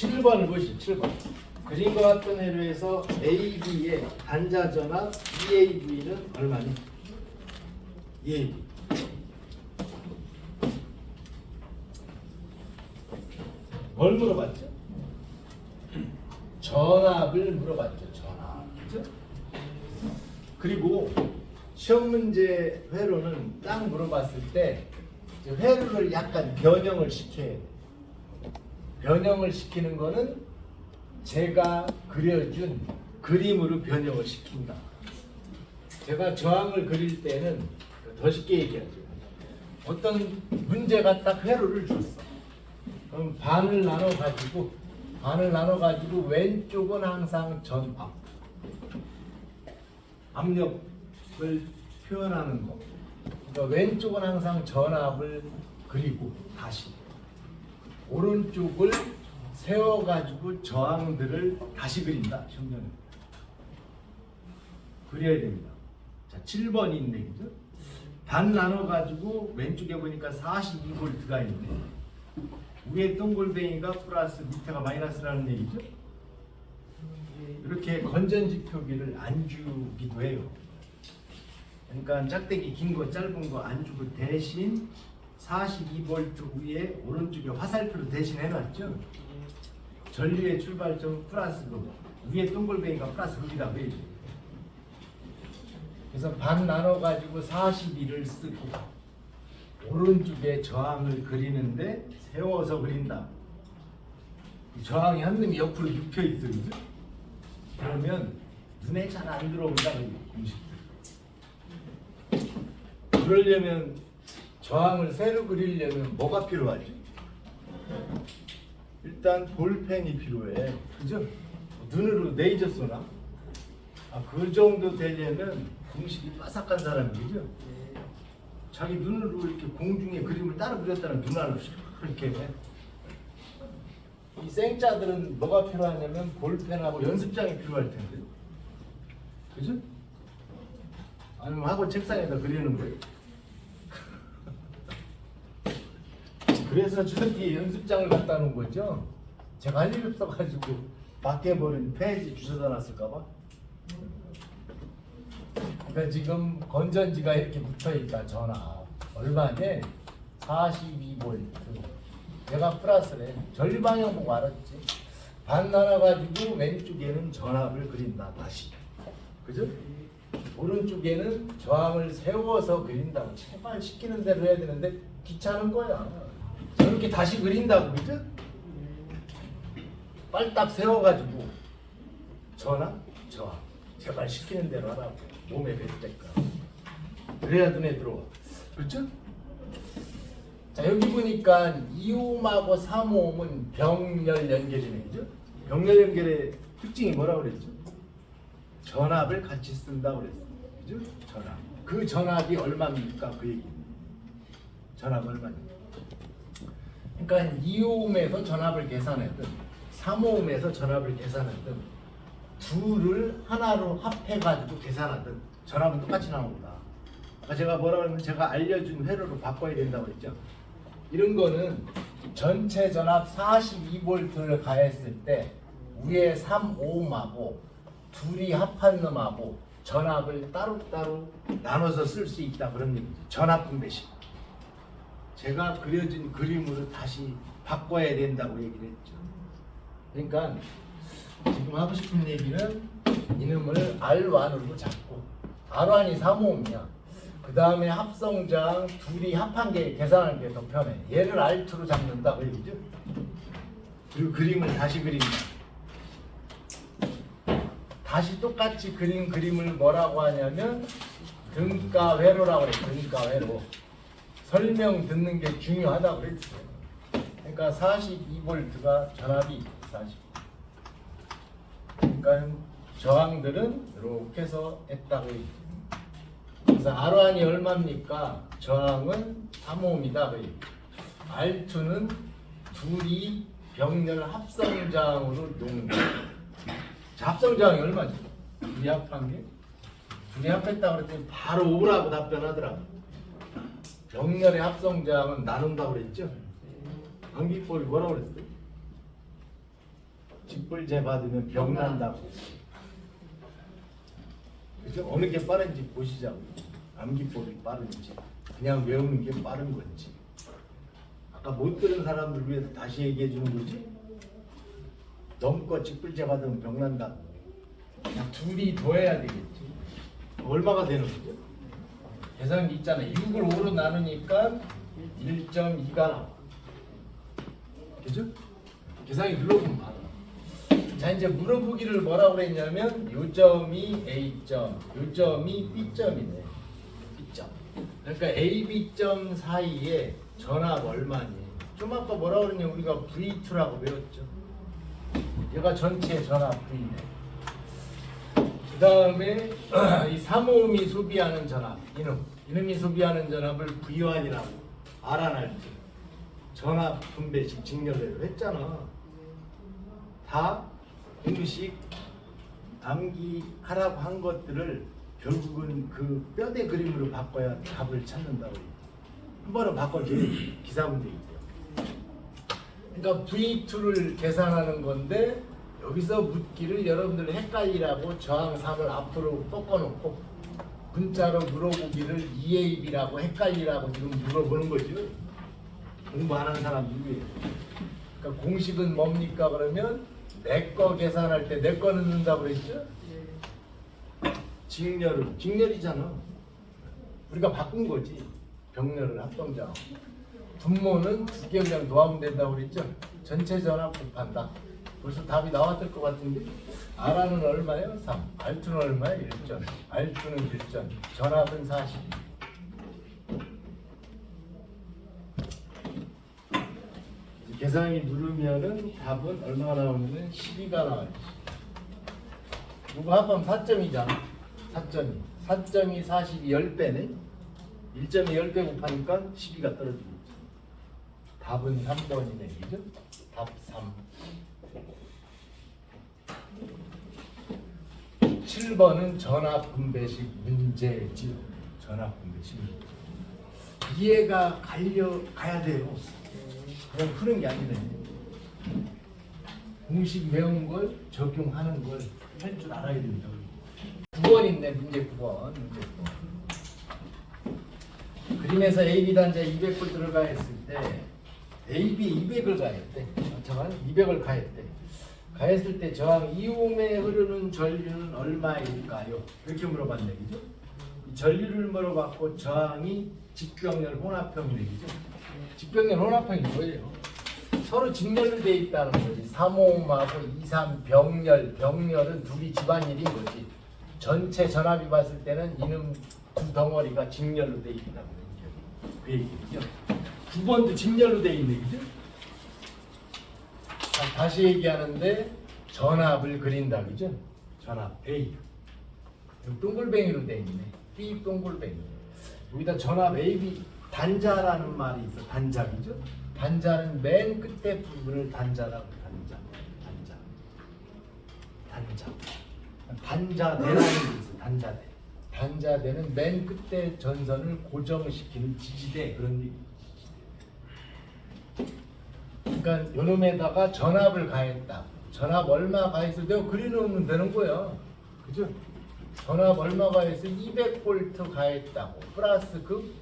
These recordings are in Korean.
7번을 보시죠. 7번. 그림과 같은 회로에서 AB의 반자전압 EAV는 얼마니? EAV. 뭘 물어봤죠? 전압을 물어봤죠. 전압. 그죠? 그리고 시험 문제 회로는 딱 물어봤을 때 회로를 약간 변형을 시켜야 돼요. 변형을 시키는 거는 제가 그려준 그림으로 변형을 시킨다. 제가 저항을 그릴 때는 더 쉽게 얘기하죠. 어떤 문제가 딱 회로를 줬어. 그럼 반을 나눠 가지고 왼쪽은 항상 전압, 압력을 표현하는 거. 그러니까 왼쪽은 항상 전압을 그리고 다시 오른쪽을 세워가지고 저항들을 다시 그린다. 정렬은 그려야 됩니다. 자, 7번이 있네, 그죠? 반 나눠가지고 왼쪽에 보니까 42V가 있네. 위에 동글뱅이가 플러스 밑에가 마이너스라는 얘기죠. 이렇게 건전지 표기를 안 주기도 해요. 그러니까 짝대기 긴 거 짧은 거 안 주고 대신 42V 위에 오른쪽에 화살표로 대신 해놨죠. 전류의 출발점 플러스 그 위에 동글뱅이가 플러스 극이라고 해야죠. 그래서 반 나눠가지고 42를 쓰고 오른쪽에 저항을 그리는데 세워서 그린다. 저항이 한 놈이 옆으로 눕혀 있어요. 그죠? 그러면 눈에 잘 안 들어온다. 공식들. 그러려면 저항을 새로 그리려면 뭐가 필요하죠? 일단 볼펜이 필요해. 그죠? 눈으로 레이저 쏘나? 그 정도 되려면 공식이 빠삭한 사람이죠. 자기 눈으로 이렇게 공중에 그림을 따로 그렸다는 눈알로 이렇게 해. 이 생짜들은 뭐가 필요하냐면 볼펜하고 연습장이 필요할 텐데. 그죠? 아니면 학원 책상에다 그리는 거예요. 그래서 저 뒤에 연습장을 갖다 놓은 거죠. 제가 할 일이 없어가지고 밖에 버린 페이지 주워다 놨을까봐. 그러니까 지금 건전지가 이렇게 붙어있다. 전압 얼마냐? 42V. 내가 플러스래. 전류 방향 보고 알았지. 반 나눠가지고 왼쪽에는 전압을 그린다. 다시. 그죠? 오른쪽에는 저항을 세워서 그린다고. 제발 시키는 대로 해야 되는데 귀찮은 거야. 저렇게 다시 그린다고. 그죠? 빨딱 세워가지고 전압, 저항. 제발 시키는 대로 하라고. 몸에 뵐 때까. 그래야 눈에 들어와. 그렇죠? 자, 여기 보니까 2옴하고 3옴은 병렬 연결이네. 그죠? 병렬 연결의 특징이 뭐라고 그랬죠? 전압을 같이 쓴다고 그랬어요. 그죠? 전압. 그 전압이 얼마입니까? 그 얘기. 전압 얼마입니까? 그러니까 2옴에서 전압을 계산했든 3옴에서 전압을 계산했든 둘을 하나로 합해가지고 계산하든 전압은 똑같이 나옵니다. 아까 제가 뭐라고 했냐면 제가 알려준 회로로 바꿔야 된다고 했죠. 이런 거는 전체 전압 42V를 가했을 때 위에 3옴하고 둘이 합한 놈하고 전압을 따로따로 나눠서 쓸 수 있다. 그런 얘기죠. 전압 분배식. 제가 그려진 그림으로 다시 바꿔야 된다고 얘기를 했죠. 그러니까 지금 하고 싶은 얘기는 이놈을 R1으로 잡고 R1이 3옴이야. 그 다음에 합성장 둘이 합한 게 계산하는 게 더 편해. 얘를 R2로 잡는다고 얘기죠. 그리고 그림을 다시 그린다. 다시 똑같이 그린 그림을 뭐라고 하냐면 등가 회로라고 그래. 등가 회로. 설명 듣는 게 중요하다고 그랬어요. 그러니까 42V가 전압이 40. 그러니까 저항들은 이렇게 해서 했다고 얘기죠. 그래서 R1이 얼마입니까? 저항은 3옴이다. R2는 둘이 병렬 합성장으로 놓은 거. 합성장이 얼마지? 둘이 합한 게? 둘이 합했다고 그랬더니 바로 5라고 답변하더라고. 병렬의 합성장은 나눈다고 그랬죠? 암기법이 뭐라고 그랬어요? 직불제 받으면 병 난다고. 그죠? 어느 게 빠른지 보시자고. 암기법이 빠른지 그냥 외우는 게 빠른 건지. 아까 못 들은 사람들 위해서 다시 얘기해 주는 거지. 넘고 직불제 받으면 병 난다고. 그냥 둘이 더해야 되겠지. 얼마가 되는 거죠? 계산기 있잖아요. 6을 5로 나누니까 1.2가 나와. 그죠? 계산기 눌러보면 알아. 자, 이제 물어보기를 뭐라고 그랬냐면 요점이 A점, 요점이 B점이네. B점. 그러니까 A, B점 사이에 전압 얼마니? 좀 아까 뭐라고 그랬냐, 우리가 V2라고 배웠죠. 얘가 전체 전압 V네. 그 다음에 이 3호음이 소비하는 전압, 이놈이 소비하는 전압을 V1이라고 알아낼 때 전압 분배식 직렬례로 했잖아. 다 공식 암기하라고 한 것들을 결국은 그 뼈대 그림으로 바꿔야 답을 찾는다고. 한 번은 바꿔줘야지. 기사문제 있대요. 그러니까 V2를 계산하는 건데 여기서 묻기를 여러분들 헷갈리라고 저항 3을 앞으로 꺾어놓고 문자로 물어보기를 EAB라고 헷갈리라고 지금 물어보는 거죠. 공부하는 사람들 위해. 그러니까 공식은 뭡니까 그러면 내 거 계산할 때 내 거 넣는다고 그랬죠? 직렬이잖아. 우리가 바꾼 거지. 병렬을 합동자. 분모는 두 개 그냥 놓으면 된다고 그랬죠? 전체 전압 곱한다. 벌써 답이 나왔을 것 같은데 R는 얼마예요? 3. R2는 얼마예요? 1점. R2는 1점. 전압은 40. 계산기 누르면은 답은 얼마가 나오냐면 12가 나와요. 이거 합하면 4점이잖아. 4점이. 4점이 40이 10배네. 1점이 10배 곱하니까 12가 떨어지겠죠. 답은 3번이네. 그죠? 답 3. 7번은 전압 분배식 문제지. 전압 분배식. 이해가 가야 돼요. 그냥 푸는 게 아니네. 공식 외운 걸 적용하는 걸 할 줄 알아야 된다. 9번 있네. 문제 9번. 그림에서 AB 단자에 200불 들어가 했을 때 AB 200을 가했대. 잠깐 200을 가했대. 가했을 때 저항 2옴에 흐르는 전류는 얼마일까요? 이렇게 물어봤네. 그죠? 이 전류를 물어봤고 저항이 직병렬 혼합형이네. 그죠? 직병렬 혼합형이 뭐예요? 서로 직렬로 되어 있다는 거지. 3호음하고 23 병렬은 둘이 집안일인 거지. 전체 전압이 봤을 때는 이놈 두 덩어리가 직렬로 되어 있다고 그 얘기죠. 9번도 직렬로 되어 있네. 그죠? 자, 다시 얘기하는데 전압을 그린다. 그죠? 전압 A. 여기 동글뱅이로 되어 있네. B 동글뱅이. 여기다 전압 AB 단자라는 말이 있어. 단자. 그죠? 단자는 맨 끝에 부분을 단자라고. 단자대라는 게 있어. 단자대. 단자대는 맨 끝에 전선을 고정시키는 지지대. 그런 얘기. 그러니까 요놈에다가 전압을 가했다. 전압 얼마 가해서 내가 그려놓으면 되는 거야. 그죠? 전압 얼마 가해서 200V 가했다고. 플러스 급,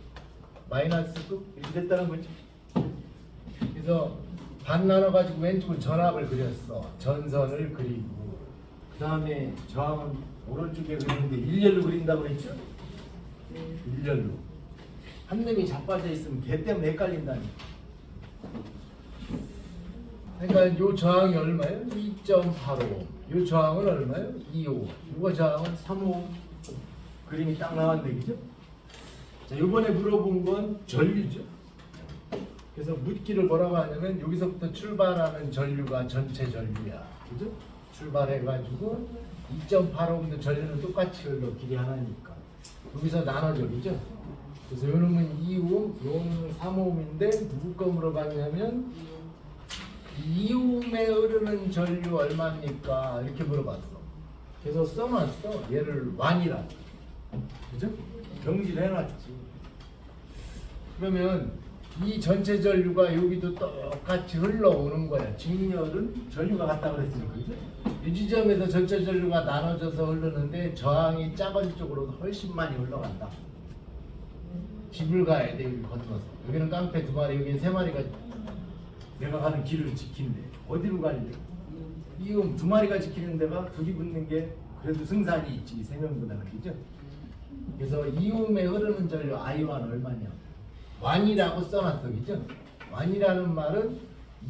마이너스 급 이렇게 됐다는 거지. 그래서 반 나눠가지고 왼쪽은 전압을 그렸어. 전선을 그리고 그 다음에 저항은 오른쪽에 그리는데 일렬로 그린다고 했죠? 일렬로. 한 놈이 자빠져 있으면 걔 때문에 헷갈린다니까. 그러니까 요 저항이 얼마예요? 2.85. 요 저항은 얼마예요? 2호. 요거 저항은 3호. 그림이 딱 나왔네. 그죠? 자, 요번에 물어본 건 전류죠. 그래서 묻기를 뭐라고 하냐면 여기서부터 출발하는 전류가 전체 전류야. 그죠? 출발해가지고 2.85옴도 전류는 똑같이 흘러. 길이 하나니까. 여기서 나눠져. 그죠? 그래서 요 놈은 2옴, 요 놈은 3옴인데 누구 거 물어봤냐면 2옴에 흐르는 전류 얼마입니까? 이렇게 물어봤어. 그래서 써놨어. 얘를 1이라고. 그죠? 경지를 해놨지. 그러면 이 전체 전류가 여기도 똑같이 흘러오는 거야. 직렬은 전류가 같다 그랬으니까. 그죠? 이 지점에서 전체 전류가 나눠져서 흐르는데 저항이 작은 쪽으로 훨씬 많이 흘러간다. 집을 가야 돼. 여기 건너서. 여기는 깡패 2마리, 여기는 3마리가 내가 가는 길을 지킨대. 어디로 가는데? 이음 2마리가 지키는 데가 둘이 붙는 게 그래도 승산이 있지. 3명보다는. 그죠? 그래서 이음에 흐르는 전류 I1 얼마냐? 완이라고 써놨어. 그죠? 완이라는 말은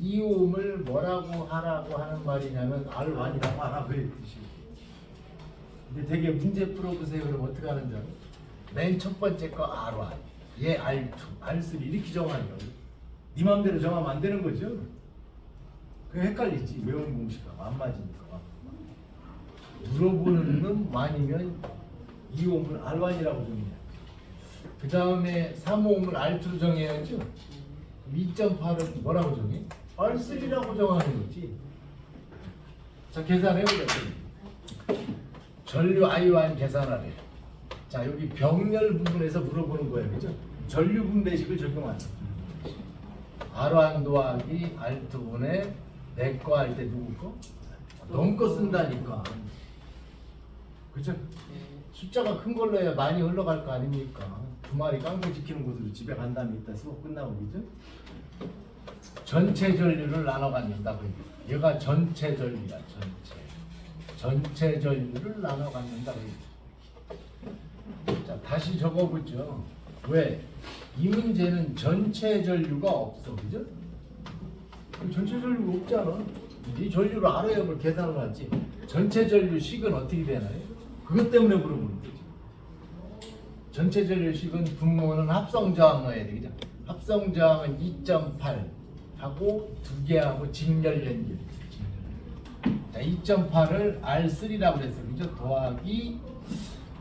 이음을 뭐라고 하라고 하는 말이냐면 R1이라고 하라 그 뜻이에요. 근데 되게 문제 풀어보세요. 그럼 어떻게 하는 줄 알아? 맨 첫 번째 거 R1, 얘 R2, R3 이렇게 정하는 거예요. 네 맘대로 정하면 안 되는 거죠. 그게 헷갈리지. 외운 공식하고 안 맞으니까. 물어보는 놈 완이면 이음을 R1이라고 정해요. 그 다음에 3호음을 R2로 정해야죠. 2.8은 뭐라고 정해? R3라고 정하는 거지. 자, 계산해보자. 전류 I1 계산하래. 자, 여기 병렬 부분에서 물어보는 거예요. 그죠? 전류 분배식을 적용하는 R1 더하기 R2분의 내 거 할 때 누구 거? 너무 거 쓴다니까. 그죠? 숫자가 큰 걸로 해야 많이 흘러갈 거 아닙니까? 2마리 깡패 지키는 곳으로 집에 간 다음에 이따 수업 끝나고. 그죠? 전체 전류를 나눠 갖는다. 얘가 전체 전류야. 전체 전류를 나눠 갖는다. 자, 다시 적어보죠. 왜? 이 문제는 전체 전류가 없어. 그죠? 전체 전류가 없잖아. 이 전류를 알아야 뭘 계산을 하지. 전체 전류식은 어떻게 되나요? 그것 때문에 물어보는 거지. 전체 전류식은 분모는 합성 저항 넣어야 돼. 그죠? 합성 저항은 2.8 하고 두 개하고 직렬 연결. 자, 2.8을 R3라고 그랬어요. 그죠? 더하기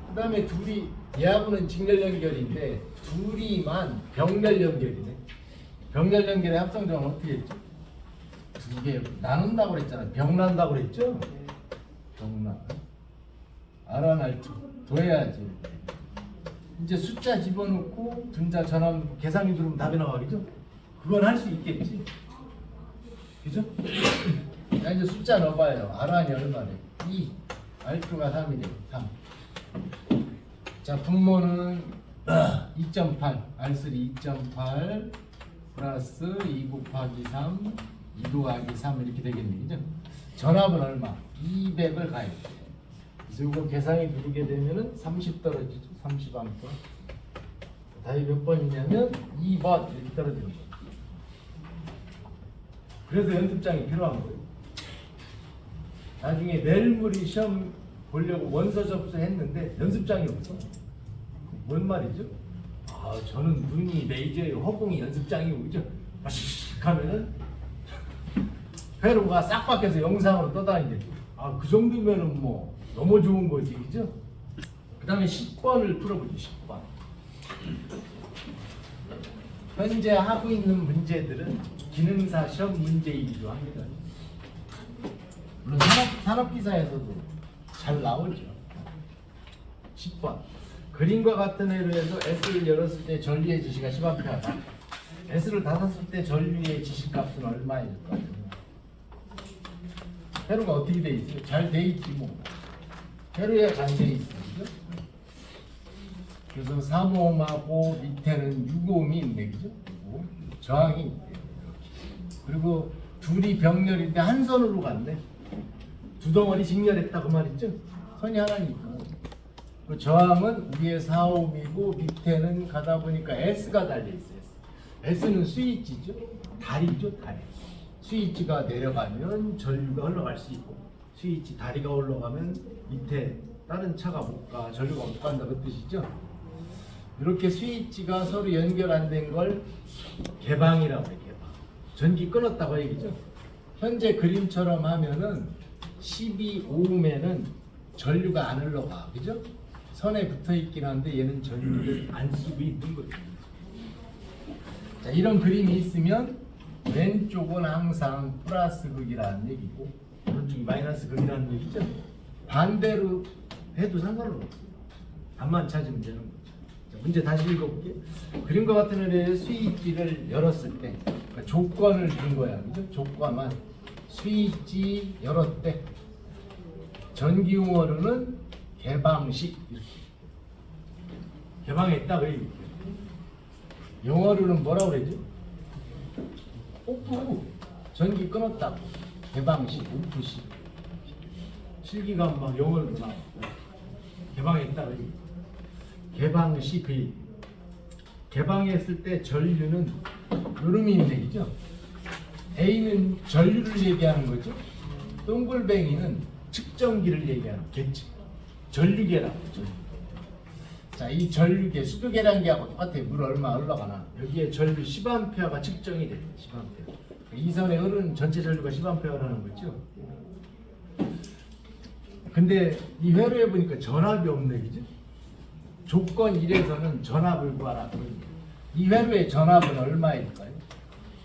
그다음에 둘이 얘하고는 직렬 연결인데 둘이만 병렬 연결이네. 병렬 연결의 합성 저항은 어떻게 했죠? 두 개 나눈다고 그랬잖아요. 병 난다고 그랬죠? 병나. R1 R2 더해야지. 이제 숫자 집어넣고 분자 전압 계산기 누르면 답이 나와겠죠? 그건 할 수 있겠지. 그죠? 자, 이제 숫자 넣어봐요. R1이 얼마래? 2. R2가 3이래. 3. 자, 분모는 2.8. R3 2.8 플러스 2 곱하기 3 2 더하기 3 이렇게 되겠네. 그죠? 전압은 얼마? 200을 가야 돼. 그래서 이거 계산기 누르게 되면은 30 떨어지죠. 30A. 답이 몇 번이냐면 2번 이렇게 떨어지는 거예요. 그래서 연습장이 필요한 거예요. 나중에 내일모레 시험 보려고 원서 접수했는데 연습장이 없어. 뭔 말이죠? 아, 저는 눈이 레이저예요. 허공이 연습장이고 그죠? 마식 하면은 회로가 싹 바뀌어서 영상으로 떠다니는데 아, 그 정도면은 뭐 너무 좋은 거지. 그죠? 그 다음에 10번을 풀어보죠. 10번. 현재 하고 있는 문제들은 기능사 시험 문제이기도 합니다. 물론 산업기사에서도 잘 나오죠. 10번. 그림과 같은 회로 해서 S를 열었을 때 전류의 지시가 10A다. S를 닫았을 때 전류의 지시값은 얼마일까? 회로가 어떻게 돼 있어요? 잘 돼 있지 뭐. 회로에 잘 돼 있어요. 그죠? 그래서 3ohm하고 밑에는 6ohm이 있네. 그죠? 그리고 저항이 있대요. 이렇게. 그리고 둘이 병렬인데 한 선으로 갔네. 두 덩어리 직렬했다 그 말이죠. 선이 하나니까. 그 저항은 위에 4ohm이고 밑에는 가다 보니까 S가 달려있어요. S는 스위치죠. 다리죠. 다리. 스위치가 내려가면 전류가 흘러갈 수 있고 스위치 다리가 올라가면 밑에 다른 차가 못 가. 전류가 못 간다 그 뜻이죠. 이렇게 스위치가 서로 연결 안 된 걸 개방이라고 해요. 개방. 전기 끊었다고 얘기죠. 현재 그림처럼 하면은 12ohm에는 전류가 안 흘러가. 그죠? 선에 붙어 있긴 한데 얘는 전류를 안 쓰고 있는 거죠. 자, 이런 그림이 있으면 왼쪽은 항상 플러스 극이라는 얘기고 오른쪽이 마이너스 극이라는 얘기죠. 반대로 해도 상관은 없어요. 반만 찾으면 되는 거죠. 자, 문제 다시 읽어볼게요. 그림과 같은 의뢰의 수입지를 열었을 때 그러니까 조건을 준 거야, 그죠? 조건만 수입지 열었대. 전기용어로는 개방식 이렇게 개방했다 그래. 영어로는 뭐라고 그러죠? 오프. 전기 끊었다고. 개방식, 오프식. 실기감 막 영어로 막 개방했다 그래. 개방식. 개방했을 때 전류는 요름이 있는 얘기죠. A는 전류를 얘기하는 거죠. 동글뱅이는 측정기를 얘기하는 개측. 전류계라고. 자, 이 전류계 수도계량계하고 똑같아요. 물 얼마 흘러가나. 여기에 전류 10A가 측정이 돼요. 10A. 이 선에 흐르는 전체 전류가 10A라는 거죠. 근데 이 회로에 보니까 전압이 없네, 그죠? 조건 1에서는 전압을 구하라. 이 회로의 전압은 얼마일까요?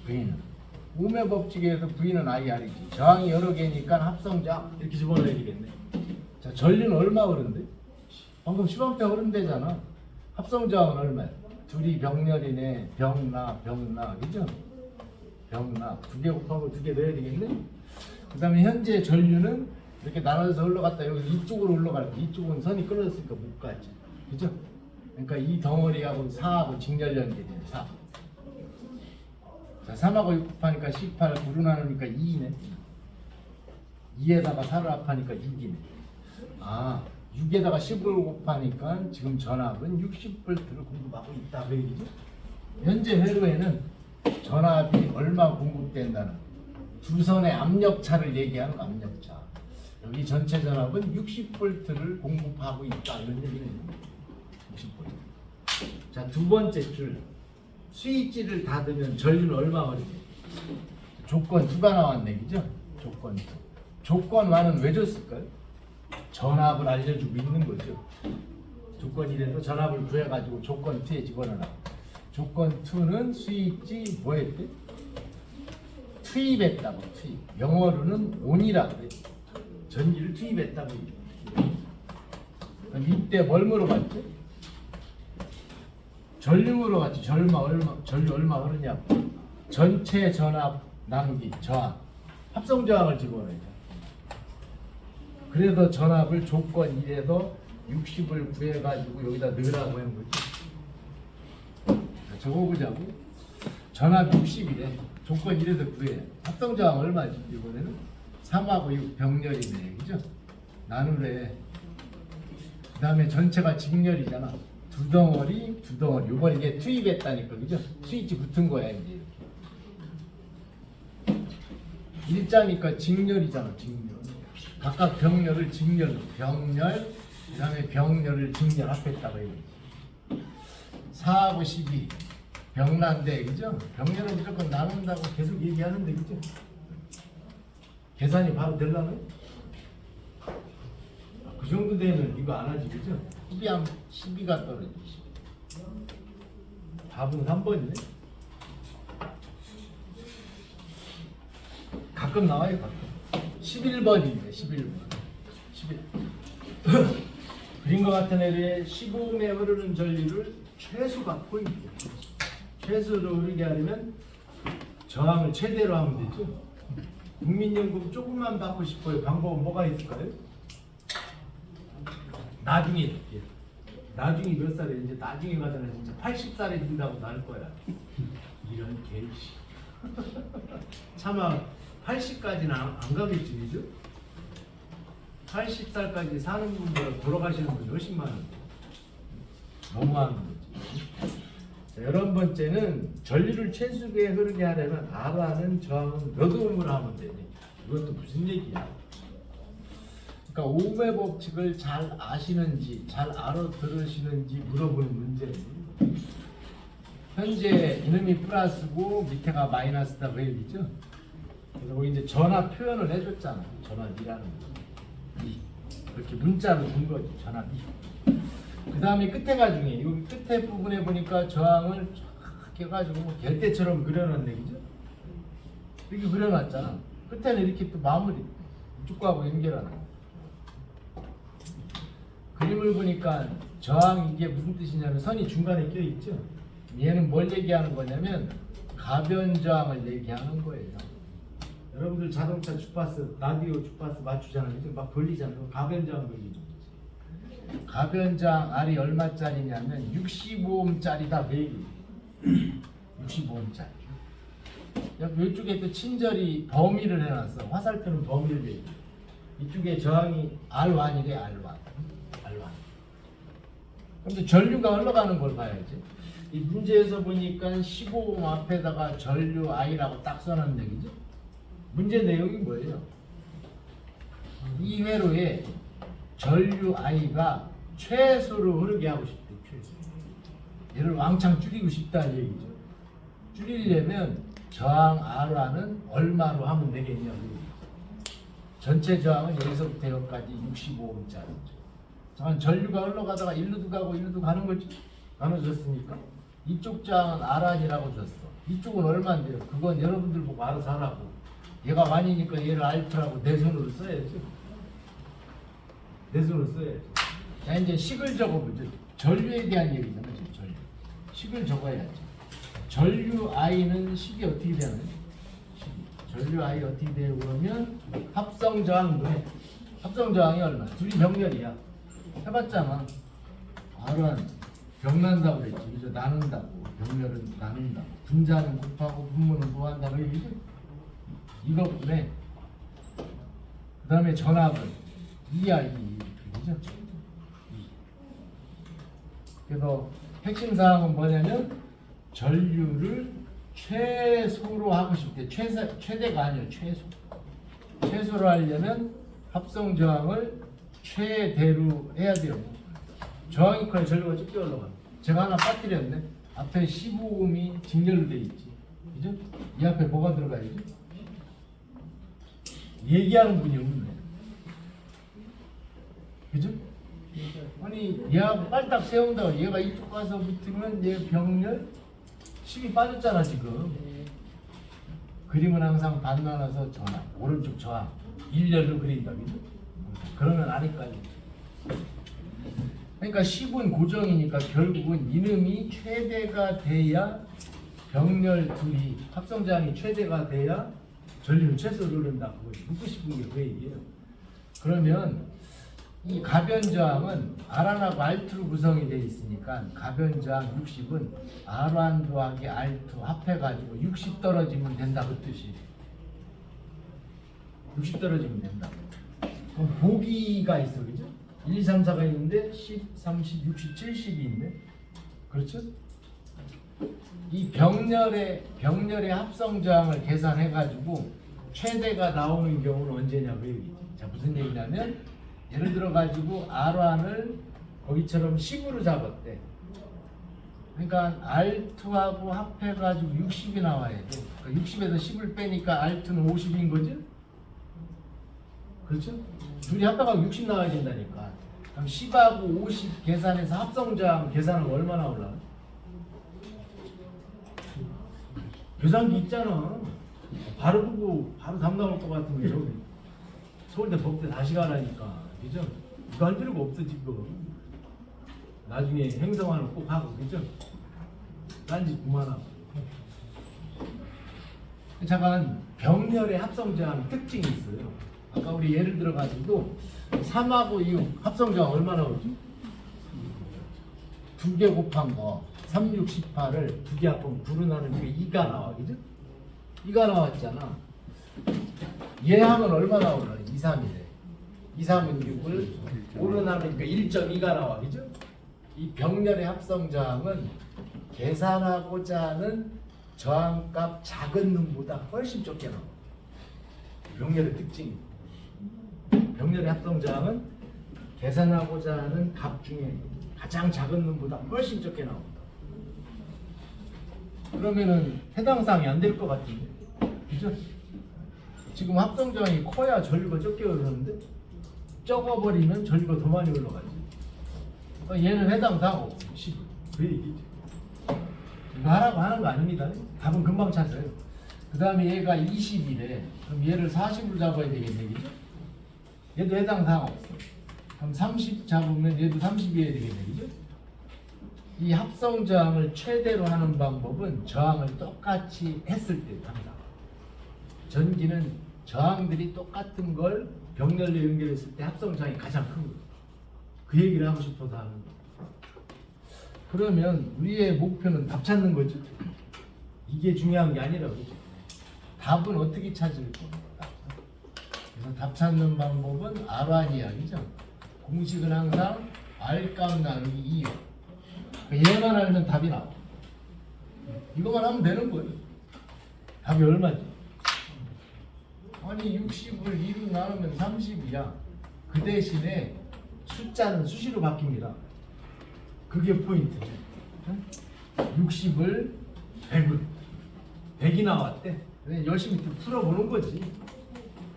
V는. 오음의 법칙에서 V는 IR이지. 저항이 여러 개니까 합성저항 이렇게 집어넣어야 되겠네. 자, 전류는 얼마 흐른대? 방금 10A 흐른대잖아. 합성저항은 얼마야? 둘이 병렬이네. 병나, 그죠? 병나. 2개 곱하고 2개 넣어야 되겠네? 그 다음에 현재 전류는 이렇게 나눠서 흘러갔다 여기 이쪽으로 흘러갈 때 이쪽은 선이 끊어졌으니까 못 가지. 그죠? 그러니까 이 덩어리하고 4하고 직렬 연결이네. 4. 자, 3하고 6 곱하니까 18, 9로 나누니까 2네. 2에다가 4를 합하니까 6이네. 아, 6에다가 10을 곱하니까 지금 전압은 60V를 공급하고 있다. 그 얘기죠? 현재 회로에는 전압이 얼마 공급된다는 두 선의 압력차를 얘기하는 압력차. 여기 전체 전압은 60V를 공급하고 있다. 이런 얘기는 60V. 자, 두 번째 줄. 스위치를 닫으면 전류는 얼마 걸리게? 조건 2가 나왔네, 그죠? 조건 2. 조건 1은 왜 줬을까요? 전압을 알려주고 있는 거죠. 조건 1에서 전압을 구해가지고 조건 2에 집어넣으라. 조건 2는 스위치 뭐 했대? 투입했다고. 투입. 영어로는 온이라고 그래. 전기를 투입했다고. 그럼 이때 뭘 물어봤지? 전류 물어봤지. 전류 얼마 흐르냐고. 전체 전압 나누기 저항. 합성 저항을 집어넣어야. 그래서 전압을 조건 1에서 60을 구해가지고 여기다 넣으라고 한 거지. 자, 적어보자고. 전압 60이래. 조건 1에서 구해. 합성 저항 얼마지? 이번에는 3하고 6 병렬이네. 그죠? 나누래. 그 다음에 전체가 직렬이잖아. 두 덩어리. 요번 이게 투입했다니까. 그죠? 스위치 붙은 거야, 이제 이렇게. 일자니까 직렬이잖아, 직렬. 각각 병렬을 직렬, 병렬, 그 다음에 병렬을 직렬 합했다고 해요. 4하고 12. 병란데, 그죠? 병렬은 무조건 나눈다고 계속 얘기하는데, 그죠? 계산이 바로 되려면? 그 정도 되면 이거 안 하지, 그죠? 12하면 12가 떨어지지. 답은 3번이네. 가끔 나와요, 가끔. 11번이네, 11번. 11. 그림과 같은 애에 15매 흐르는 전류를 최소가 포인트야. 최소로 흐르게 하려면 저항을 최대로 하면 되죠. 국민연금 조금만 받고 싶어요. 방법은 뭐가 있을까요? 나중에 몇 살에 이제 나중에 가잖아. 진짜 80살에 준다고 날 거야. 이런 개씨. 차마 80까지는 안 가겠지, 그죠? 80살까지 사는 분보다 돌아가시는 분이 훨씬 많은데 너무하는 거지. 자, 11번째는 전류를 최소에 흐르게 하려면 R라는 저항은 몇 오음을 하면 되니? 이것도 무슨 얘기야? 그러니까 오음의 법칙을 잘 아시는지 잘 알아들으시는지 물어보는 문제는 현재 이놈이 플러스고 밑에가 마이너스다 그 얘기죠? 그래서 거기 이제 전압 표현을 해줬잖아. 전압이라는 거. 이렇게 문자로 준 거지. 전압이. 그 다음에 끝에가 중에 여기 끝에 부분에 보니까 저항을 쫙 해가지고 결대처럼 그려놨네, 그죠? 이렇게 그려놨잖아. 끝에는 이렇게 또 마무리 쭉하고 연결하는. 그림을 보니까 저항 이게 무슨 뜻이냐면 선이 중간에 껴 있죠. 얘는 뭘 얘기하는 거냐면 가변 저항을 얘기하는 거예요. 여러분들 자동차 주파수, 라디오 주파수 맞추잖아요. 그죠? 막 돌리잖아요. 가변 저항 돌리는 거지. 가변 저항 R이 얼마짜리냐면 65ohm짜리다 매일. 65ohm짜리. 이쪽에 또 친절히 범위를 해놨어. 화살표는 범위를 얘기해. 이쪽에 저항이 R1이래. R1. 근데 전류가 흘러가는 걸 봐야지. 이 문제에서 보니까 15ohm 앞에다가 전류 I라고 딱 써놓은 얘기죠. 문제 내용이 뭐예요? 이 회로에 전류 I가 최소로 흐르게 하고 싶대. 최소. 얘를 왕창 줄이고 싶다는 얘기죠. 줄이려면 저항 R1은 얼마로 하면 되겠냐고. 전체 저항은 여기서부터 여기까지 65ohm짜리. 잠깐 전류가 흘러가다가 일루도 가고 일루도 가는 거지. 나눠줬으니까. 이쪽 저항은 R1이라고 줬어. 이쪽은 얼마인데요? 그건 여러분들 보고 알아서 하라고. 얘가 완이니까 얘를 R2라고 내 손으로 써야죠. 내 손으로 써야죠. 자, 이제 식을 적어보죠. 전류에 대한 얘기잖아, 지금 전류. 식을 적어야죠. 전류 I는 식이 어떻게 되나요? 전류 I 어떻게 돼요? 그러면 합성 저항 뭐 합성 저항이 얼마? 둘이 병렬이야. 해봤잖아. R은 병난다고 그랬지. 그죠? 나눈다고. 병렬은 나눈다고. 분자는 곱하고 분모는 뭐한다고 얘기죠? 이거분에 그 다음에 전압은 2야 2. 그죠? 그래서 핵심 사항은 뭐냐면 전류를 최소로 하고 싶대. 최대가 아니에요. 최소로 하려면 합성 저항을 최대로 해야 돼요. 저항이 커야 전류가 적게 올라가. 제가 하나 빠뜨렸네. 앞에 15ohm이 직렬로 돼 있지. 그죠? 이 앞에 뭐가 들어가야지? 얘기하는 분이 없네. 그죠? 아니 얘하고 빨딱 세운다고 얘가 이쪽 가서 붙으면 얘 병렬 10이 빠졌잖아 지금. 그림은 항상 반나눠서 전압, 오른쪽 저항, 일렬로 그린다. 그죠? 그러면 아니까지. 그러니까 10은 고정이니까 결국은 이놈이 최대가 돼야 병렬 둘이 합성장이 최대가 돼야 전류는 최소로 흐른다. 그거 묻고 싶은 게 그 얘기예요. 그러면 이 가변 저항은 R1하고 R2로 구성이 되어 있으니까 가변 저항 60은 R1 더하기 R2 합해가지고 60 떨어지면 된다 그 뜻이에요. 60 떨어지면 된다. 그럼 보기가 있어, 그죠? 1, 2, 3, 4가 있는데 10, 30, 60, 70이 있네. 그렇죠? 이 병렬의 합성 저항을 계산해가지고 최대가 나오는 경우는 언제냐 그 얘기지. 자, 무슨 얘기냐면 예를 들어 가지고 R1을 거기처럼 10으로 잡았대. 그러니까 R2하고 합해가지고 60이 나와야 돼. 그러니까 60에서 10을 빼니까 R2는 50인 거죠? 그렇죠? 둘이 합해가지고 60 나와야 된다니까. 그럼 10하고 50 계산해서 합성저항 계산은 얼마나 올라가? 계산기 있잖아. 바로 보고 바로 답 나올 것 같으면 저기 서울대 법대 다시 가라니까. 그죠? 이거 할 필요가 없어 지금. 나중에 행정화는 꼭 하고. 그죠? 딴짓 그만하고. 잠깐 병렬의 합성저항 특징이 있어요. 아까 우리 예를 들어 가지고 3하고 6 합성저항 얼마나 오지? 2개 곱한 거 3, 6, 18을 2개 합하면 9로 나누는 게 2가 나와. 그죠? 2가 나왔잖아. 얘 하면 얼마나 올라? 2, 3이래. 2, 3은 6을 5로 나누니까 1.2가 나와. 그죠? 이 병렬의 합성저항은 계산하고자 하는 저항값 작은 놈보다 훨씬 적게 나와. 병렬의 특징이. 병렬의 합성저항은 계산하고자 하는 값 중에 가장 작은 놈보다 훨씬 적게 나온다. 그러면은 해당 사항이 안 될 것 같은데, 그죠? 지금 합성저항이 커야 전류가 적게 흐르는데 적어버리면 전류가 더 많이 흘러가지. 그러니까 얘는 해당 사항 없어. 10. 그 얘기지. 이거 하라고 하는 거 아닙니다. 답은 금방 찾아요. 그 다음에 얘가 20이래. 그럼 얘를 40으로 잡아야 되겠네, 그죠? 얘도 해당 사항 없어. 그럼 30 잡으면 얘도 30이어야 되겠네, 그죠? 이 합성 저항을 최대로 하는 방법은 저항을 똑같이 했을 때 합니다. 전기는 저항들이 똑같은 걸 병렬로 연결했을 때 합성 저항이 가장 큰 거예요. 그 얘기를 하고 싶어서 하는 거예요. 그러면 우리의 목표는 답 찾는 거죠. 이게 중요한 게 아니라고 그죠? 답은 어떻게 찾을 겁니까? 그래서 답 찾는 방법은 R1 이야기죠. 공식은 항상 R값 나누기 2요. 얘만 알면 답이 나와. 이거만 하면 되는 거예요. 답이 얼마지? 아니 60을 2로 나누면 30이야. 그 대신에 숫자는 수시로 바뀝니다. 그게 포인트죠. 60을 100을 100이 나왔대. 열심히 풀어보는 거지.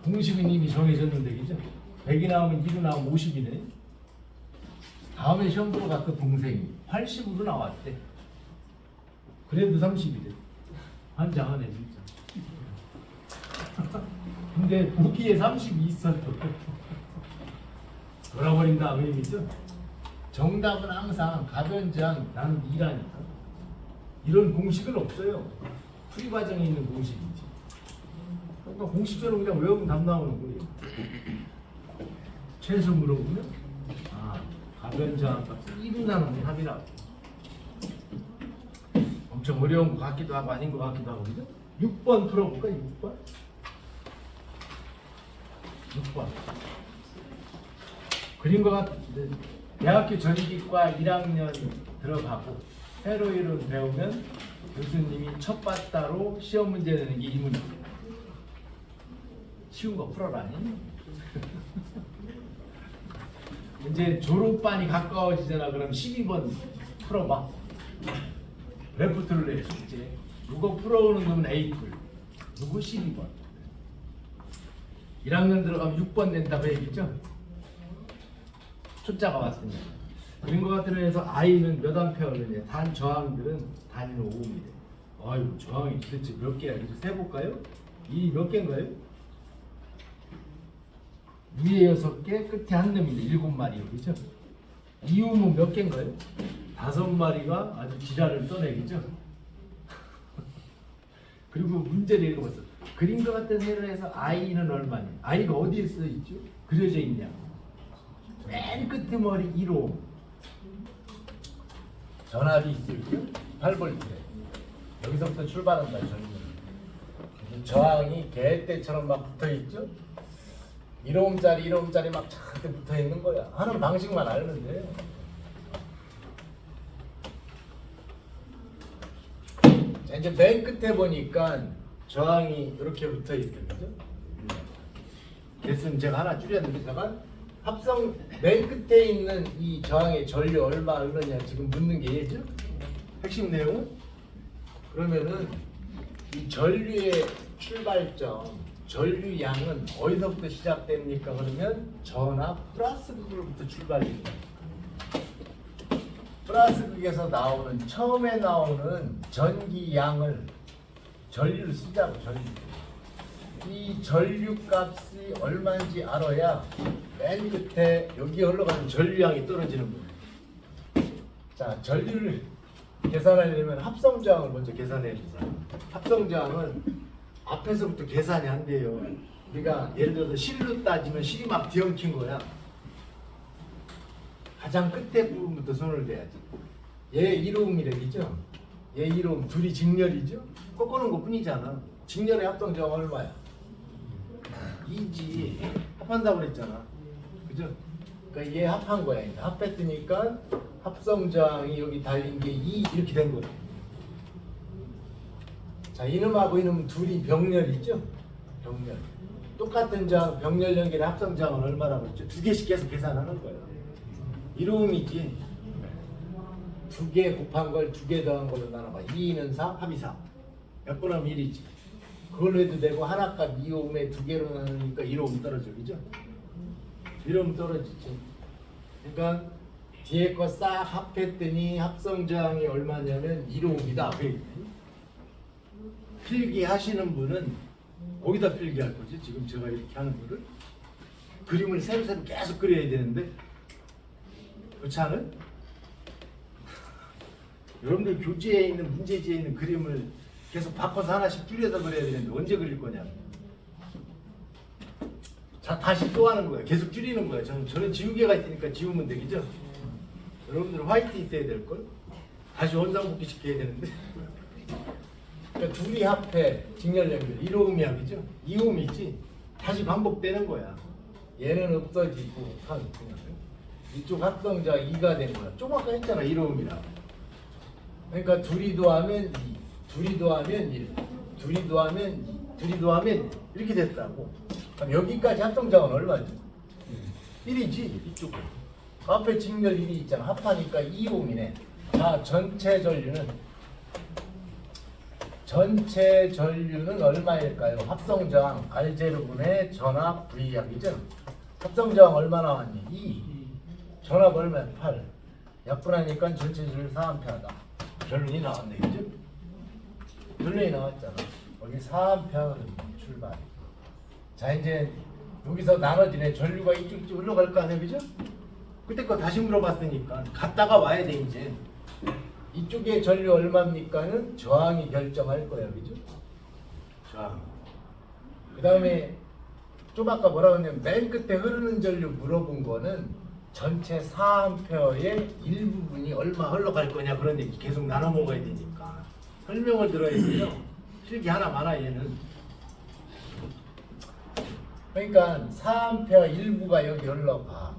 공식은 이미 정해졌는데 그죠? 100이 나오면 2로 나오면 50이네. 다음에 시험 보러 갔던 동생이 80으로 나왔대. 그래도 30이래. 환장하네 진짜. 근데 보기에 30이 있어도 돌아버린 다음에 이죠. 정답은 항상 가변장 나는 2라니까. 이런 공식은 없어요. 풀이 과정에 있는 공식이지. 그러니까 공식대로 그냥 외우면 답 나오는 거예요. 최소 물어보면 가변장 값을 1로 나누면 답이라고. 엄청 어려운 것 같기도 하고 아닌 것 같기도 하고 그죠? 6번 풀어볼까? 6번? 6번 그린 것 같은데 대학교 전기과 1학년 들어가고 회로 이론 배우면 교수님이 첫 바따로 시험 문제 내는 게 이 문제입니다. 쉬운 거 풀어라니. 이제 졸업반이 가까워지잖아. 그럼 12번 풀어봐. 레프트를 낼 수 있지. 누구 풀어오는 놈은 A풀, 누구 12번. 1학년 들어가면 6번 낸다고 얘기죠. 숫자가 왔습니다. 그린 것 같은 애에서 I는 몇 암페어 흐르냐. 단 저항들은 단위는 5mm래. 아유 저항이 도대체 몇 개야? 이제 세볼까요? 이 몇 개인가요? 위에 6개, 끝에 한 놈인데 7마리요, 그죠? 이음은 몇 개인가요? 5마리가 아주 지랄을 떠내기죠. 그리고 문제를 읽어봤어. 그린 것 같은 세로에서 I는 얼마냐? I가 어디에 써 있죠? 그려져 있냐? 맨 끝에 머리 1호. 전압이 있을죠? 8V. 여기서부터 출발한다, 전기. 저항이 개떼처럼 막 붙어 있죠? 1ohm짜리 1ohm짜리 막 잔뜩 붙어 있는 거야. 하는 방식만 알면 돼. 자, 이제 맨 끝에 보니까 저항이 이렇게 붙어 있거든요. 개수는 제가 하나 줄였는데 잠깐 합성 맨 끝에 있는 이 저항의 전류 얼마 흐르냐 지금 묻는 게 얘죠. 핵심 내용은 그러면은 이 전류의 출발점. 전류 양은 어디서부터 시작됩니까? 그러면 전압 플러스 극으로부터 출발됩니다. 플러스 극에서 나오는 처음에 나오는 전기 양을 전류를 쓰자고 전류. 이 전류 값이 얼마인지 알아야 맨 끝에 여기 흘러가는 전류 양이 떨어지는 거예요. 자, 전류를 계산하려면 합성 저항을 먼저 계산해야 되잖아요. 합성 저항은 앞에서부터 계산이 안 돼요. 우리가 예를 들어서 실로 따지면 실이 막 뒤엉킨 거야. 가장 끝에 부분부터 손을 대야지. 얘 1ohm이래죠. 얘 1ohm 둘이 직렬이죠. 꺾어놓은 것 뿐이잖아. 직렬의 합성 저항 얼마야? 2지. 합한다고 그랬잖아. 그죠? 그러니까 얘 합한 거야. 이제 합했으니까 합성 저항이 여기 달린 게 2 이렇게 된 거야. 자, 이놈하고 이놈 둘이 병렬이죠? 병렬. 똑같은 저항, 병렬 연결의 합성 저항은 얼마라고 했죠? 2개씩 계속 계산하는 거예요. 1ohm이지. 2개 곱한 걸 2개 더한 걸로 나눠봐. 2는 4, 합이 4. 몇 번 하면 1이지. 그걸로 해도 되고 하나값 2ohm에 2개로 나누니까 1ohm 떨어져, 그죠? 1ohm 떨어지지. 그러니까 뒤에 거 싹 합했더니 합성 저항이 얼마냐면 1ohm이다. 필기 하시는 분은 거기다 필기할 거지. 지금 제가 이렇게 하는 거를 그림을 새로 계속 그려야 되는데 그렇지 않아요? 여러분들 교재에 있는 문제지에 있는 그림을 계속 바꿔서 하나씩 줄여서 그려야 되는데 언제 그릴 거냐? 자, 다시 또 하는 거예요. 계속 줄이는 거예요. 저는 지우개가 있으니까 지우면 되겠죠? 여러분들은 화이트 있어야 될걸? 다시 원상복귀 시켜야 되는데. 그러니까 둘이 합해 직렬 연결 1호음이 합이죠? 2호음이지? 다시 반복되는 거야. 얘는 없어지고 이쪽 합성자 2가 된 거야. 좀 아까 했잖아 1호음이라. 그러니까 둘이 더하면 2, 둘이 더하면 1, 둘이 더하면 2, 둘이 더하면 이렇게 됐다고. 그럼 여기까지 합성자는 얼마지? 1이지 이쪽은. 앞에 직렬 1이 있잖아. 합하니까 2옴이네. 자, 전체 전류는 얼마일까요? 합성저항 R0분의 전압 V약이죠. 합성저항 얼마 나왔니? 2. 전압 얼마야? 8. 약분하니까 전체 전류 4A다. 결론이 나왔네, 그죠? 결론이 나왔잖아. 여기 4A 출발. 자, 이제 여기서 나눠지네. 전류가 이쪽 흘러갈 거 아니야, 그죠? 그때 거 다시 물어봤으니까 갔다가 와야 돼 이제. 이쪽에 전류 얼마입니까는 저항이 결정할 거야, 그죠? 저항. 그 다음에 좀 아까 뭐라고 했냐면 맨 끝에 흐르는 전류 물어본 거는 전체 4A의 일부분이 얼마 흘러갈 거냐 그런 얘기 계속 나눠 먹어야 되니까 설명을 들어야 돼요. 실기 하나 많아 얘는. 그러니까 4A 일부가 여기 흘러가.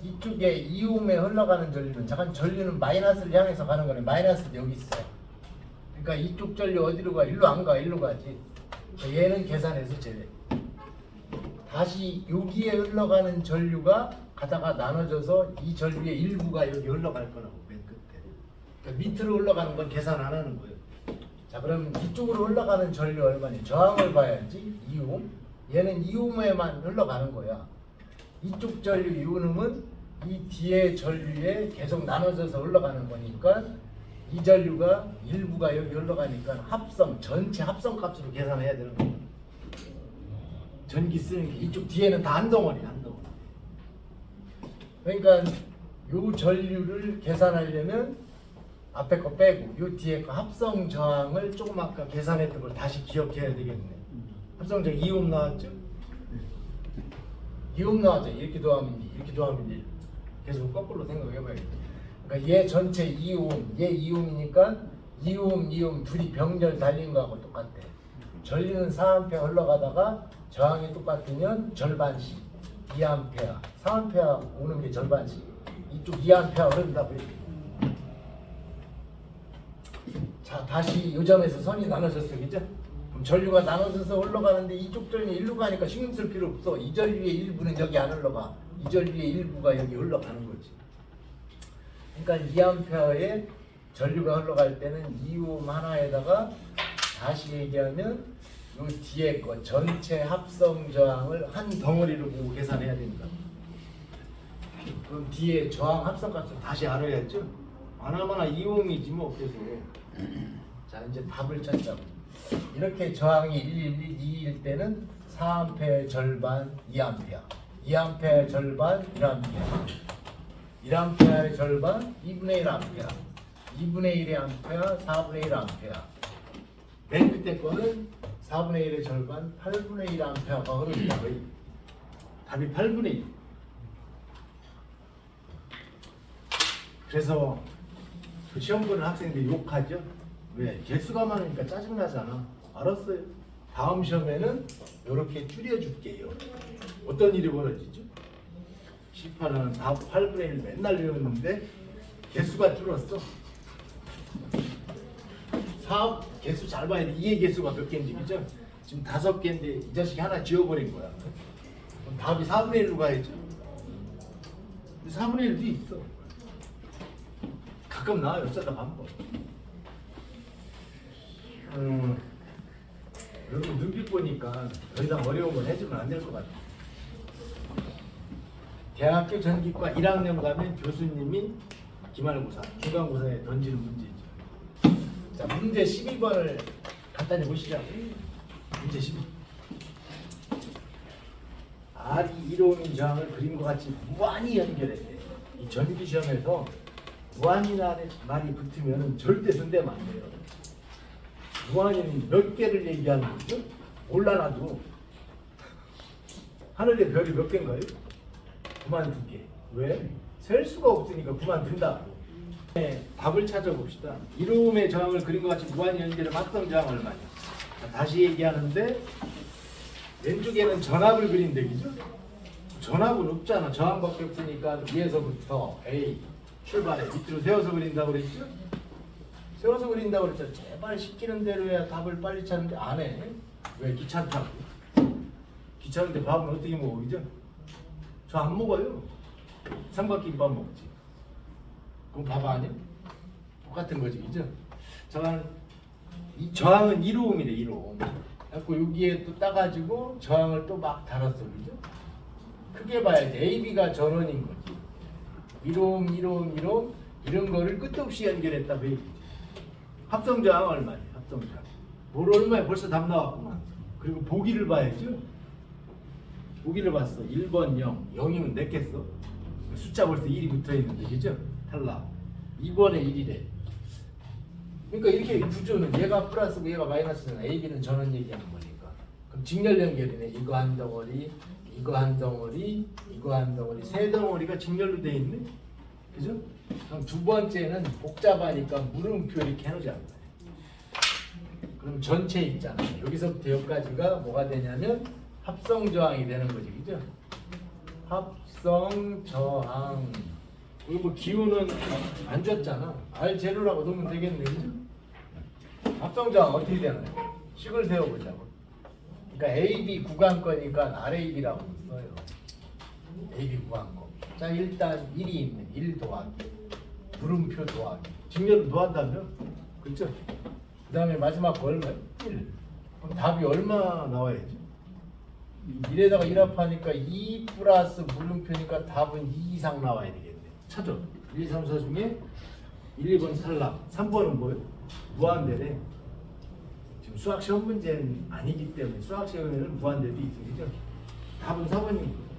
이쪽에 2옴에 흘러가는 전류는 잠깐 전류는 마이너스를 향해서 가는 거네. 마이너스 여기 있어. 그러니까 이쪽 전류 어디로 가? 일로 안 가. 일로 가지. 얘는 계산해서 제외. 다시 여기에 흘러가는 전류가 가다가 나눠져서 이 전류의 일부가 여기 흘러갈 거라고 맨 끝에. 그러니까 밑으로 흘러가는 건 계산 안 하는 거예요. 자, 그럼 이쪽으로 흘러가는 전류 얼마니? 저항을 봐야지. 2옴. 얘는 2옴에만 흘러가는 거야. 이쪽 전류 이온음은 이 뒤에 전류에 계속 나눠져서 흘러가는 거니까 이 전류가 일부가 여기 흘러가니까 합성 전체 합성 값으로 계산해야 되는 거야. 전기 쓰는 게 이쪽 뒤에는 다 한 덩어리 한 덩어리. 그러니까 요 전류를 계산하려면 앞에 거 빼고 요 뒤에 거 합성 저항을 조금 아까 계산했던 걸 다시 기억해야 되겠네. 합성 저항 2옴 나왔죠? 2옴 나왔죠. 이렇게 더하면 2, 이렇게 더하면 1. 계속 거꾸로 생각해봐야겠다. 그러니까 얘 전체 2옴, 얘 2옴이니까 2옴 둘이 병렬 달린 거하고 똑같아. 전류는 4A 흘러가다가 저항이 똑같으면 절반씩 2A, 4A 오는 게 절반씩. 이쪽 2A 흐른다고 했지. 자, 다시 이 점에서 선이 나눠졌어, 그죠? 그럼 전류가 나눠져서 흘러가는데 이쪽 전류 일로 가니까 신경 쓸 필요 없어. 이 전류의 일부는 여기 안 흘러가. 이 전류의 일부가 여기 흘러가는 거지. 그러니까 2A의 전류가 흘러갈 때는 2옴 하나에다가 다시 얘기하면 요 뒤에 거 전체 합성 저항을 한 덩어리로 보고 계산해야 됩니다. 그럼 뒤에 저항 합성 값을 다시 알아야죠. 하나마나 2옴이지 뭐. 그래서 자, 이제 답을 찾자고. 이렇게 저항이 1, 2일 때는 4A 절반 2A, 2A 절반 1A, 1A의 절반 2분의 1A, 2분의 1의 암페어 4분의 1A. 맨 끝에 거는 4분의 1의 절반 8분의 1A가 흐른다. 답이 8분의 1. 그래서 그 시험 보는 학생들이 욕하죠. 왜? 개수가 많으니까 짜증나잖아. 알았어요. 다음 시험에는 이렇게 줄여줄게요. 어떤 일이 벌어지죠? 18은 다 8분의 1 맨날 외웠는데 개수가 줄었어. 4 개수 잘 봐야 돼. 2의 개수가 몇 개인지, 그죠? 지금 5개인데 이 자식이 하나 지워버린 거야. 그럼 답이 4분의 1로 가야죠. 4분의 1도 있어. 가끔 나와요. 어쩌다가 한 번. 여러분 눈빛 보니까 더 이상 어려운 건 해주면 안 될 것 같아. 대학교 전기과 1학년 가면 교수님이 기말고사, 중간고사에 던지는 문제죠. 자, 문제 12번을 간단히 보시자고. 문제 12. R이 1옴인 저항을 그림과 같이 무한히 연결해. 이 전기 시험에서 무한이라는 말이 붙으면 절대 손대면 안 돼요. 무한이는 몇 개를 얘기하는 거죠? 몰라 나도. 하늘에 별이 몇 개인가요? 92개. 왜? 셀 수가 없으니까 92다. 네, 답을 찾아봅시다. 이로움의 저항을 그린 것 같이 무한 연결의 합성 저항 얼마냐? 자, 다시 얘기하는데 왼쪽에는 전압을 그린대, 그죠? 전압은 없잖아. 저항밖에 없으니까 위에서부터 A 출발해 밑으로 세워서 그린다고 그랬죠? 세워서 그린다고 그랬죠. 제발 시키는 대로 해야 답을 빨리 찾는데 안 해. 왜? 귀찮다고. 귀찮은데 밥은 어떻게 먹어, 그죠? 저 안 먹어요. 삼각김밥 먹지. 그럼 밥 아니야? 똑같은 거지, 그죠? 이 저항은 이로움이래, 이로움. 그래서 여기에 또 따가지고 저항을 또 막 달았어, 그죠? 크게 봐야지. AB가 전원인 거지. 이로움 이런 거를 끝도 없이 연결했다 그 얘기지. 합성 저항 얼마냐? 합성 저항. 뭘 얼마야? 벌써 답 나왔구만. 그리고 보기를 봐야죠. 보기를 봤어. 1번 0. 0이면 냈겠어? 숫자 벌써 1이 붙어 있는데, 그죠? 탈락. 2번에 1이래. 그러니까 이렇게 구조는 얘가 플러스고 얘가 마이너스는 AB는 전원 얘기하는 거니까. 그럼 직렬 연결이네. 이거 한 덩어리, 이거 한 덩어리, 이거 한 덩어리. 세 덩어리가 직렬로 돼 있네. 그죠? 그럼 두 번째는 복잡하니까 물음표 이렇게 해놓자. 그럼 전체 있잖아. 여기서부터 여기까지가 뭐가 되냐면 합성 저항이 되는 거지, 그죠? 합성 저항. 그리고 기호는 안 줬잖아. R0라고 놓으면 되겠네, 그죠? 합성 저항 어떻게 되나요? 식을 세워보자고. 그러니까 AB 구간거니까 RAB라고 써요. AB 구간거. 자, 일단 1이 있네. 1 더하기. 물음표 더하기. 직렬을 더한다면? 그렇죠? 그 다음에 마지막 거 얼마예요? 1. 그럼 답이 얼마 나와야지? 1에다가 1 합하니까 2 플러스 물음표니까 답은 2 이상 나와야 되겠네. 찾아. 1, 2, 3, 4 중에 1, 2번 탈락. 3번은 뭐예요? 무한대래. 지금 수학 시험 문제는 아니기 때문에 수학 시험에는 무한대도 있어. 그죠? 답은 4번인 거예요.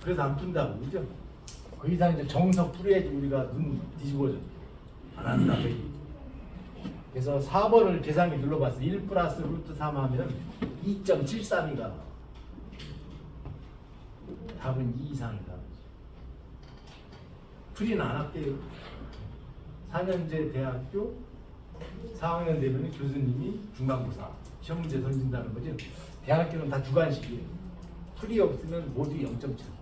그래서 안 푼다고, 그죠? 그 이상 이제 정석 풀어야지 우리가 눈 뒤집어져. 안 한다. 그래서 4번을 계산기 눌러봤어. 1 플러스 루트 3 하면 2.732가 답은 2 이상이다. 풀이는 안 할게요. 4년제 대학교 4학년 되면 교수님이 중간고사 시험 문제 던진다는 거죠. 대학교는 다 주관식이에요. 풀이 없으면 모두 0.7.